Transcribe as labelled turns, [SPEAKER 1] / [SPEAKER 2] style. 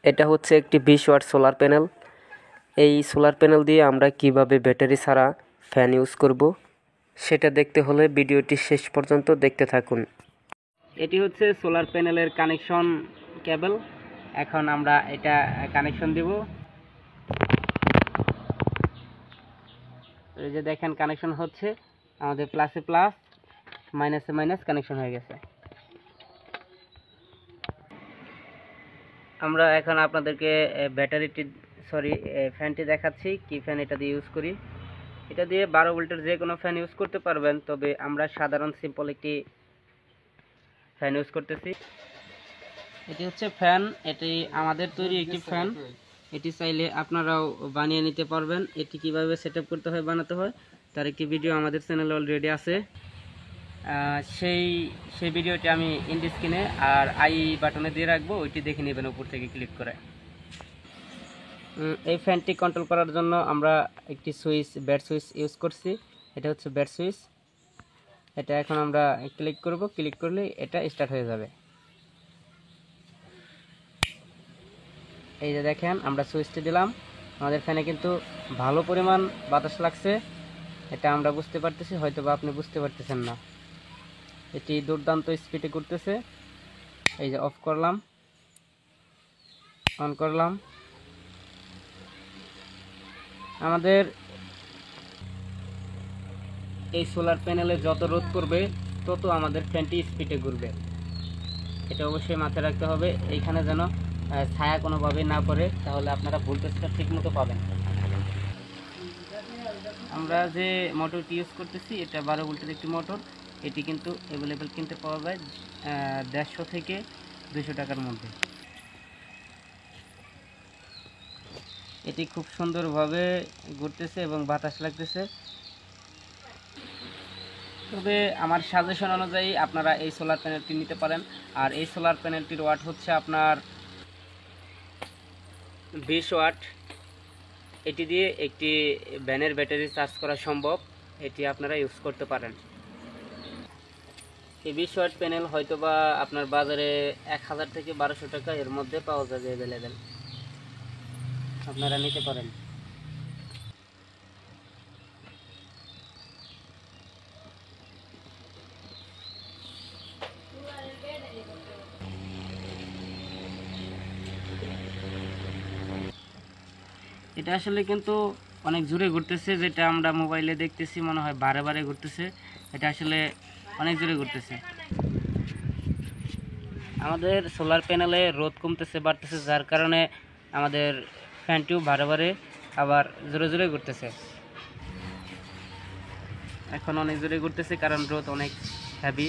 [SPEAKER 1] এটা হচ্ছে একটি 20 ওয়াট সোলার প্যানেল। এই সোলার প্যানেল দিয়ে আমরা কিভাবে ব্যাটারি ছাড়া ফ্যান ইউজ করব সেটা দেখতে হলে ভিডিওটি শেষ পর্যন্ত দেখতে থাকুন। এটি হচ্ছে সোলার প্যানেলের কানেকশন কেবল। এখন আমরা এটা কানেকশন দেব। এই যে দেখেন কানেকশন হচ্ছে, আমাদের প্লাসে প্লাস মাইনাসে মাইনাস কানেকশন হয়ে গেছে। আমরা এখন আপনাদেরকে ফ্যানটি দেখাচ্ছি, কি ফ্যান এটা দিয়ে ইউজ করি। এটা দিয়ে 12 ভোল্টের যে কোনো ফ্যান ইউজ করতে পারবেন, তবে আমরা সাধারণ সিম্পল একটি ফ্যান ইউজ করতেছি। এটি হচ্ছে ফ্যান, এটি আমাদের তৈরি একটি ফ্যান। এটি চাইলে আপনারাও বানিয়ে নিতে পারবেন। এটি কিভাবে সেটআপ করতে হয়, বানাতে হয়, তার একটি ভিডিও আমাদের চ্যানেলে অলরেডি আছে। সেই ভিডিওটি আমি ইন্ড স্ক্রিনে আর আই বাটনে দিয়ে রাখবো, ওইটি দেখে নেবেন উপর থেকে ক্লিক করে। এই ফ্যানটি কন্ট্রোল করার জন্য আমরা একটি ব্যাট সুইচ ইউজ করছি। এটা হচ্ছে ব্যাট সুইচ। এটা এখন আমরা ক্লিক করব, ক্লিক করলে এটা স্টার্ট হয়ে যাবে। এই যে দেখেন আমরা সুইচটি দিলাম, আমাদের ফ্যানে কিন্তু ভালো পরিমাণ বাতাস লাগছে। এটা আমরা বুঝতে পারতেছি, হয়তো বা আপনি বুঝতে পারতেছেন না। এটি দুর্দান্ত স্পিডে করতেছে। এই যে অফ করলাম, অন করলাম। আমাদের এই সোলার প্যানেলে যত রোদ করবে তত আমাদের ফ্যানটি স্পিডে ঘুরবে। এটা অবশ্যই মাথায় রাখতে হবে, এইখানে যেন ছায়া কোনোভাবে না পড়ে, তাহলে আপনারা ভোল্টেজটা ঠিক মতো পাবেন। আমরা যে মোটরটি ইউজ করতেছি এটা 12 ভোল্টের একটি মোটর। এটি কিন্তু অ্যাভেলেবেল কিনতে পাওয়া যায় 150 থেকে 200 টাকার মধ্যে। এটি খুব সুন্দরভাবে ঘুরতেছে এবং বাতাস লাগতেছে। তবে আমার সাজেশন অনুযায়ী আপনারা এই সোলার প্যানেলটি নিতে পারেন। আর এই সোলার প্যানেলটির ওয়াট হচ্ছে আপনার 20 ওয়াট। এটি দিয়ে একটি ভ্যানের ব্যাটারি চার্জ করা সম্ভব, এটি আপনারা ইউজ করতে পারেন। এই 20 ওয়াট প্যানেল হয়তোবা আপনার বাজারে 1000 থেকে 1200 টাকা এর মধ্যে পাওয়া যাবে অ্যাভেলেবেল, আপনারা নিতে পারেন। এটা আসলে কিন্তু অনেক জোরে ঘুরতেছে, যেটা আমরা মোবাইলে দেখতেছি মনে হয় বারে বারে ঘুরতেছে, এটা আসলে অনেক জোরে ঘুরতেছে। আমাদের সোলার প্যানেলে রোদ কমতেছে, বাড়তেছে, যার কারণে আমাদের ফ্যানটিও বারে বারে আবার জোরে জোরে ঘুরতেছে। এখন অনেক জোরে ঘুরতেছে কারণ রোদ অনেক হেভি।